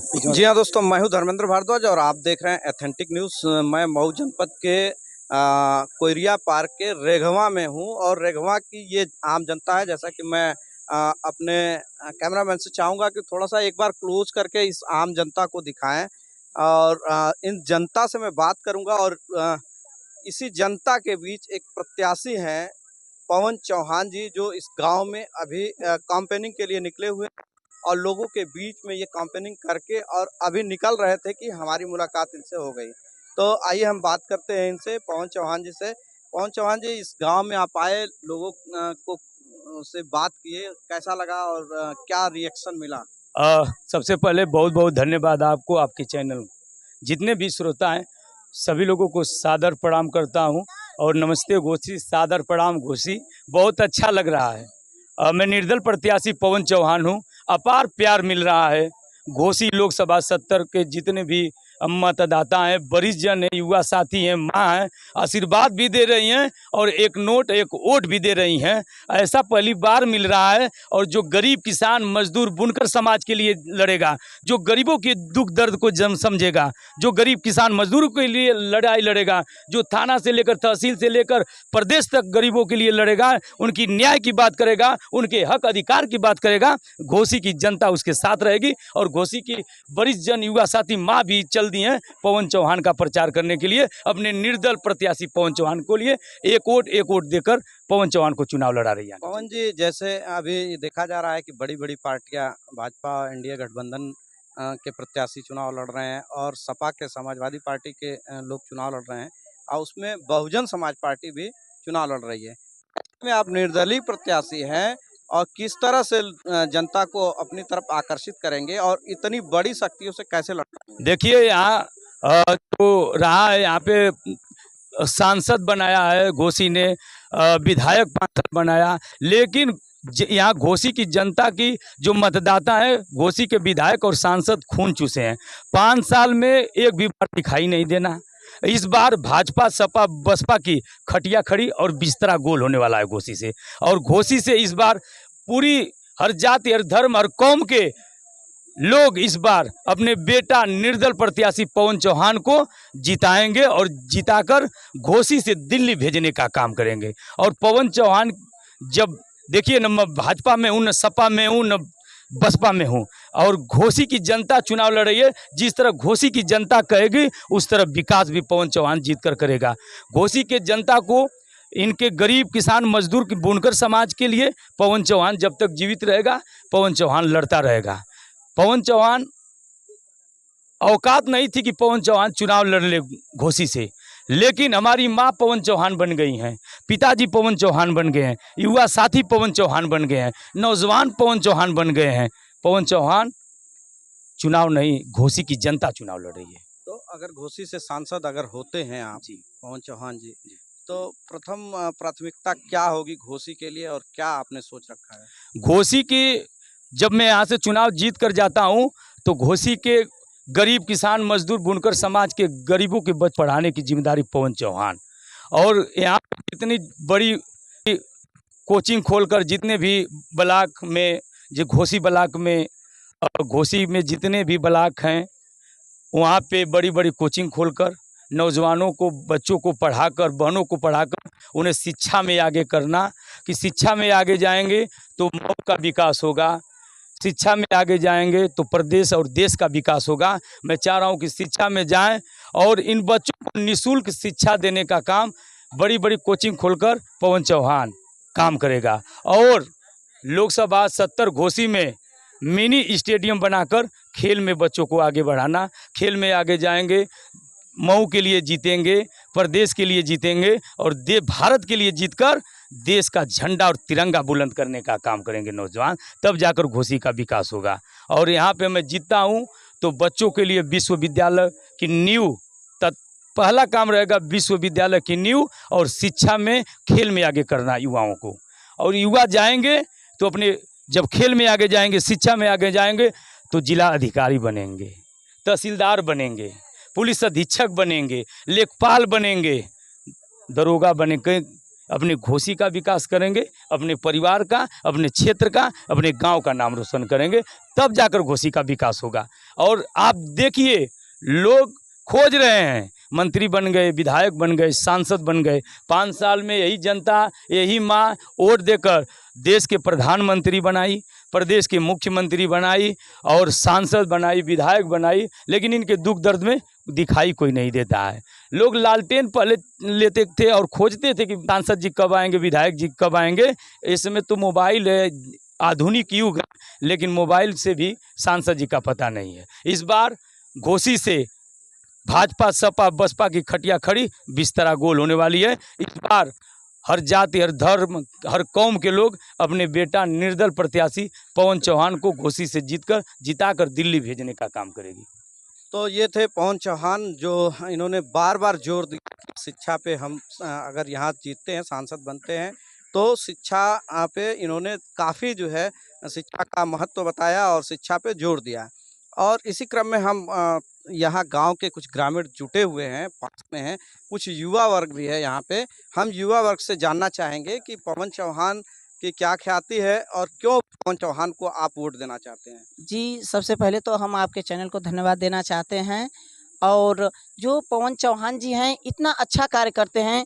जी हाँ दोस्तों, मैं हूँ धर्मेंद्र भारद्वाज और आप देख रहे हैं एथेंटिक न्यूज़। मैं मऊ जनपद के कोइरिया पार्क के रेघवा में हूँ और रेघवा की ये आम जनता है। जैसा कि मैं अपने कैमरामैन से चाहूँगा कि थोड़ा सा एक बार क्लोज करके इस आम जनता को दिखाएं और इन जनता से मैं बात करूँगा। और इसी जनता के बीच एक प्रत्याशी हैं पवन चौहान जी, जो इस गांव में अभी कैंपेनिंग के लिए निकले हुए और लोगों के बीच में ये कैंपेनिंग करके और अभी निकल रहे थे कि हमारी मुलाकात इनसे हो गई। तो आइए हम बात करते हैं इनसे, पवन चौहान जी से। पवन चौहान जी, इस गांव में आप आए, लोगों को से बात किए, कैसा लगा और क्या रिएक्शन मिला? सबसे पहले बहुत बहुत धन्यवाद आपको, आपके चैनल जितने भी श्रोता हैं सभी लोगों को सादर प्रणाम करता हूं। और नमस्ते घोसी, सादर प्रणाम घोसी। बहुत अच्छा लग रहा है। मैं निर्दल प्रत्याशी पवन चौहान हूं। अपार प्यार मिल रहा है। घोसी लोकसभा 70 के जितने भी मतदाता हैं, वरिष्ठ जन हैं, युवा साथी हैं, माँ हैं, आशीर्वाद भी दे रही हैं और एक नोट एक वोट भी दे रही हैं। ऐसा पहली बार मिल रहा है। और जो गरीब किसान मजदूर बुनकर समाज के लिए लड़ेगा, जो गरीबों के दुख दर्द को समझेगा, जो गरीब किसान मजदूरों के लिए लड़ाई लड़ेगा, जो थाना से लेकर तहसील से लेकर प्रदेश तक गरीबों के लिए लड़ेगा, उनकी न्याय की बात करेगा, उनके हक अधिकार की बात करेगा, घोसी की जनता उसके साथ रहेगी। और घोसी की वरिष्ठ जन युवा साथी माँ भी चल दी हैं पवन चौहान का प्रचार करने के लिए, अपने निर्दल प्रत्याशी पवन चौहान को लिए एक वोट देकर पवन चौहान को चुनाव लड़ा रही है। पवन जी, जैसे अभी देखा जा रहा है कि बड़ी बड़ी पार्टियां, भाजपा इंडिया गठबंधन के प्रत्याशी चुनाव लड़ रहे हैं और सपा के समाजवादी पार्टी के लोग चुनाव लड़ रहे हैं और उसमें बहुजन समाज पार्टी भी चुनाव लड़ रही है। में आप निर्दलीय प्रत्याशी हैं और किस तरह से जनता को अपनी तरफ आकर्षित करेंगे और इतनी बड़ी शक्तियों से कैसे लड़ेंगे? देखिए, यहाँ जो रहा है, यहाँ पे सांसद बनाया है घोसी ने, विधायक पार्षद बनाया, लेकिन यहाँ घोसी की जनता की जो मतदाता है, घोसी के विधायक और सांसद खून चूसे हैं। 5 साल में एक भी बार दिखाई नहीं देना। इस बार भाजपा सपा बसपा की खटिया खड़ी और बिस्तरा गोल होने वाला है घोसी से। और घोसी से इस बार पूरी हर जाति, हर धर्म, हर कौम के लोग इस बार अपने बेटा निर्दल प्रत्याशी पवन चौहान को जिताएंगे और जिताकर घोसी से दिल्ली भेजने का काम करेंगे। और पवन चौहान, जब देखिए न, मैं भाजपा में हूँ, न सपा में हूँ, न बसपा में हूँ, और घोसी की जनता चुनाव लड़ रही है। जिस तरह घोसी की जनता कहेगी उस तरह विकास भी पवन चौहान जीत कर करेगा। घोसी के जनता को, इनके गरीब किसान मजदूर की बुनकर समाज के लिए पवन चौहान जब तक जीवित रहेगा, पवन चौहान लड़ता रहेगा। पवन चौहान औकात नहीं थी कि पवन चौहान चुनाव लड़ ले घोसी से, लेकिन हमारी माँ पवन चौहान बन गई हैं, पिताजी पवन चौहान बन गए हैं, युवा साथी पवन चौहान बन गए हैं, नौजवान पवन चौहान बन गए हैं। पवन चौहान चुनाव नहीं, घोसी की जनता चुनाव लड़ रही है। तो अगर घोसी से सांसद अगर होते हैं आप जी पवन चौहान जी, तो प्रथम प्राथमिकता क्या होगी घोसी के लिए और क्या आपने सोच रखा है? घोसी की, जब मैं यहाँ से चुनाव जीत कर जाता हूँ तो घोसी के गरीब किसान मजदूर बुनकर समाज के गरीबों के बच पढ़ाने की जिम्मेदारी पवन चौहान। और यहाँ जितनी बड़ी कोचिंग खोलकर, जितने भी ब्लॉक में, जो घोसी ब्लॉक में और घोसी में जितने भी ब्लॉक हैं, वहाँ पे बड़ी बड़ी कोचिंग खोलकर नौजवानों को, बच्चों को पढ़ाकर, बहनों को पढ़ाकर उन्हें शिक्षा में आगे करना, कि शिक्षा में आगे जाएंगे तो मऊ का विकास होगा, शिक्षा में आगे जाएंगे तो प्रदेश और देश का विकास होगा। मैं चाह रहा हूँ कि शिक्षा में जाएं और इन बच्चों को निःशुल्क शिक्षा देने का काम बड़ी बड़ी कोचिंग खोलकर पवन चौहान काम करेगा। और लोकसभा 70 घोसी में मिनी स्टेडियम बनाकर खेल में बच्चों को आगे बढ़ाना, खेल में आगे जाएंगे, मऊ के लिए जीतेंगे, प्रदेश के लिए जीतेंगे और भारत के लिए जीतकर देश का झंडा और तिरंगा बुलंद करने का काम करेंगे नौजवान, तब जाकर घोसी का विकास होगा। और यहाँ पे मैं जीतता हूँ तो बच्चों के लिए विश्वविद्यालय की नींव, पहला काम रहेगा विश्वविद्यालय की नींव और शिक्षा में, खेल में आगे करना युवाओं को। और युवा जाएंगे तो अपने, जब खेल में आगे जाएंगे, शिक्षा में आगे जाएंगे तो जिला अधिकारी बनेंगे, तहसीलदार बनेंगे, पुलिस अधीक्षक बनेंगे, लेखपाल बनेंगे, दरोगा बनेंगे, अपने घोसी का विकास करेंगे, अपने परिवार का, अपने क्षेत्र का, अपने गांव का नाम रोशन करेंगे, तब जाकर घोसी का विकास होगा। और आप देखिए, लोग खोज रहे हैं, मंत्री बन गए, विधायक बन गए, सांसद बन गए। 5 साल में यही जनता, यही माँ वोट देकर देश के प्रधानमंत्री बनाई, प्रदेश के मुख्यमंत्री बनाई और सांसद बनाई, विधायक बनाई, लेकिन इनके दुख दर्द में दिखाई कोई नहीं देता है। लोग लालटेन पहले लेते थे और खोजते थे कि सांसद जी कब आएंगे, विधायक जी कब आएंगे। इस समय तो मोबाइल है, आधुनिक युग है, लेकिन मोबाइल से भी सांसद जी का पता नहीं है। इस बार घोसी से भाजपा, सपा, बसपा की खटिया खड़ी, बिस्तरा गोल होने वाली है। इस बार हर जाति, हर धर्म, हर कौम के लोग अपने बेटा निर्दल प्रत्याशी पवन चौहान को घोसी से जिताकर दिल्ली भेजने का काम करेगी। तो ये थे पवन चौहान, जो इन्होंने बार बार जोर दिया कि शिक्षा पे हम अगर यहाँ जीतते हैं, सांसद बनते हैं, तो शिक्षा पे इन्होंने काफ़ी जो है शिक्षा का महत्व बताया और शिक्षा पे जोर दिया। और इसी क्रम में हम यहाँ गांव के कुछ ग्रामीण जुटे हुए हैं, पास में हैं, कुछ युवा वर्ग भी है यहाँ पे। हम युवा वर्ग से जानना चाहेंगे कि पवन चौहान की क्या ख्याति है और क्यों पवन चौहान को आप वोट देना चाहते हैं। जी, सबसे पहले तो हम आपके चैनल को धन्यवाद देना चाहते हैं। और जो पवन चौहान जी हैं, इतना अच्छा कार्य करते हैं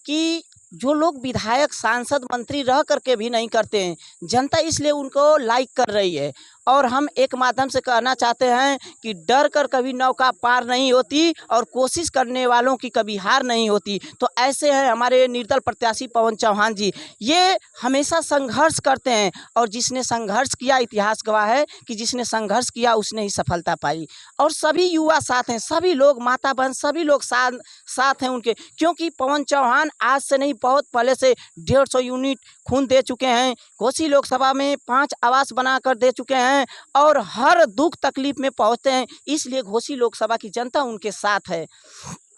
कि जो लोग विधायक, सांसद, मंत्री रह करके भी नहीं करते हैं, जनता इसलिए उनको लाइक कर रही है। और हम एक माध्यम से कहना चाहते हैं कि डर कर कभी नौका पार नहीं होती और कोशिश करने वालों की कभी हार नहीं होती। तो ऐसे हैं हमारे निर्दल प्रत्याशी पवन चौहान जी। ये हमेशा संघर्ष करते हैं और जिसने संघर्ष किया, इतिहास गवाह है कि जिसने संघर्ष किया उसने ही सफलता पाई। और सभी युवा साथ हैं, सभी लोग, माता बहन, सभी लोग साथ हैं उनके, क्योंकि पवन चौहान आज से नहीं, बहुत पहले से 150 यूनिट खून दे चुके हैं। घोसी लोकसभा में 5 आवास बनाकर दे चुके हैं और हर दुख तकलीफ में पहुंचते हैं, इसलिए घोसी लोकसभा की जनता उनके साथ है।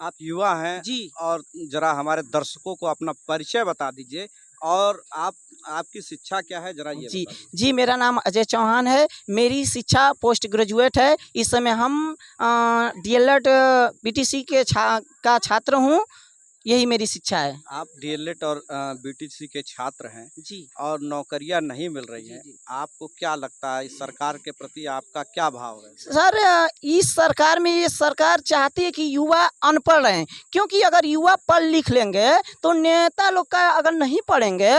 आप युवा हैं जी, और जरा हमारे दर्शकों को अपना परिचय बता दीजिए और आपकी शिक्षा क्या है, जरा ये जी, बता दीजिए। जी, मेरा नाम अजय चौहान है। मेरी शिक्षा पोस्ट ग्रेजुएट है। इस समय हम डीएलएड बीटीसी के छात्र हूँ। यही मेरी शिक्षा है। आप डीएलएड और बीटीसी के छात्र हैं जी, और नौकरियां नहीं मिल रही हैं, आपको क्या लगता है इस सरकार के प्रति आपका क्या भाव है? सर, इस सरकार में ये सरकार चाहती है कि युवा अनपढ़ रहें, क्योंकि अगर युवा पढ़ लिख लेंगे तो नेता लोग का अगर नहीं पढ़ेंगे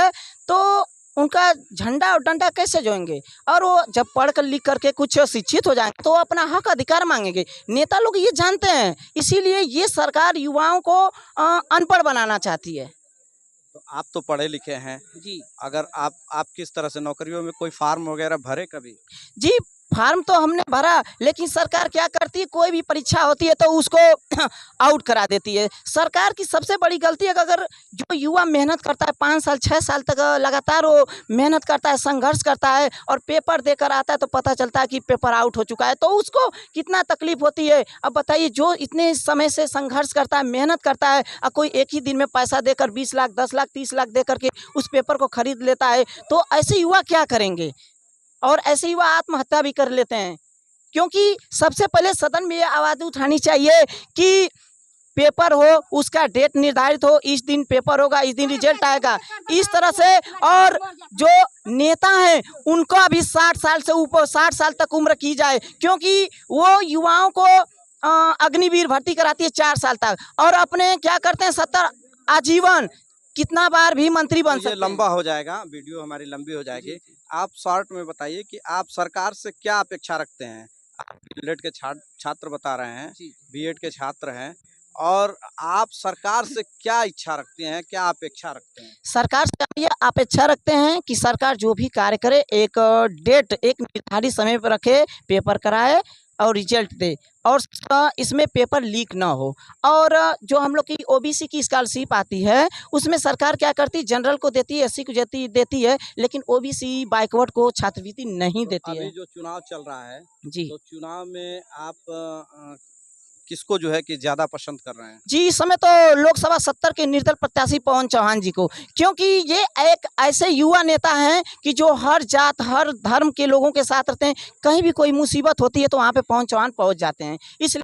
तो उनका झंडा और डंडा कैसे जोएंगे। और वो जब पढ़ कर लिख करके कुछ शिक्षित हो जाएंगे तो अपना हक अधिकार मांगेंगे। नेता लोग ये जानते हैं, इसीलिए ये सरकार युवाओं को अनपढ़ बनाना चाहती है। तो आप तो पढ़े लिखे हैं जी, अगर आप किस तरह से नौकरियों में कोई फार्म वगैरह भरे कभी? जी, फार्म तो हमने भरा, लेकिन सरकार क्या करती है, कोई भी परीक्षा होती है तो उसको आउट करा देती है। सरकार की सबसे बड़ी गलती है कि अगर जो युवा मेहनत करता है 5 साल 6 साल तक लगातार वो मेहनत करता है, संघर्ष करता है और पेपर देकर आता है तो पता चलता है कि पेपर आउट हो चुका है, तो उसको कितना तकलीफ होती है। अब बताइए, जो इतने समय से संघर्ष करता है, मेहनत करता है, और कोई एक ही दिन में पैसा देकर 20 लाख, 10 लाख, 30 लाख दे करके उस पेपर को खरीद लेता है, तो ऐसे युवा क्या करेंगे। और ऐसे युवा आत्महत्या भी कर लेते हैं, क्योंकि सबसे पहले सदन में ये आवाज़ उठानी चाहिए कि पेपर हो, उसका डेट निर्धारित हो, इस दिन पेपर होगा, इस दिन रिजल्ट आएगा, इस तरह से। और जो नेता हैं उनको अभी 60 साल से ऊपर, 60 साल तक उम्र की जाए, क्योंकि वो युवाओं को अग्निवीर भर्ती कराती है 4 साल तक, और अपने क्या करते हैं 70 आजीवन, कितना बार भी मंत्री बन सकते हैं। लंबा हो जाएगा, वीडियो हमारी लंबी हो जाएगी। आप शॉर्ट में बताइए कि आप सरकार से क्या अपेक्षा रखते हैं? आप डीएलएड के छात्र बता रहे हैं, बीएड के छात्र हैं, और आप सरकार से क्या इच्छा रखते हैं, क्या अपेक्षा रखते हैं? सरकार से हम ये अपेक्षा रखते हैं कि सरकार जो भी कार्य करे, एक डेट, एक निर्धारित समय पर रखे, पेपर कराए और रिजल्ट दे, और इसमें पेपर लीक ना हो। और जो हम लोग की ओबीसी की स्कॉलरशिप आती है, उसमें सरकार क्या करती है, जनरल को देती है, एससी को देती है, लेकिन ओबीसी बैकवर्ड को छात्रवृत्ति नहीं देती है। अभी जो चुनाव चल रहा है, जी, तो चुनाव में आप किसको जो है कि ज़्यादा पसंद कर रहे हैं? जी, इस समय तो लोकसभा 70 के निर्दल प्रत्याशी पवन चौहान जी को, क्योंकि ये एक ऐसे युवा नेता हैं कि जो हर जात, हर धर्म के लोगों के साथ रहते हैं। कहीं भी कोई मुसीबत होती है तो वहाँ पे पवन चौहान पहुँच जाते हैं, इसलिए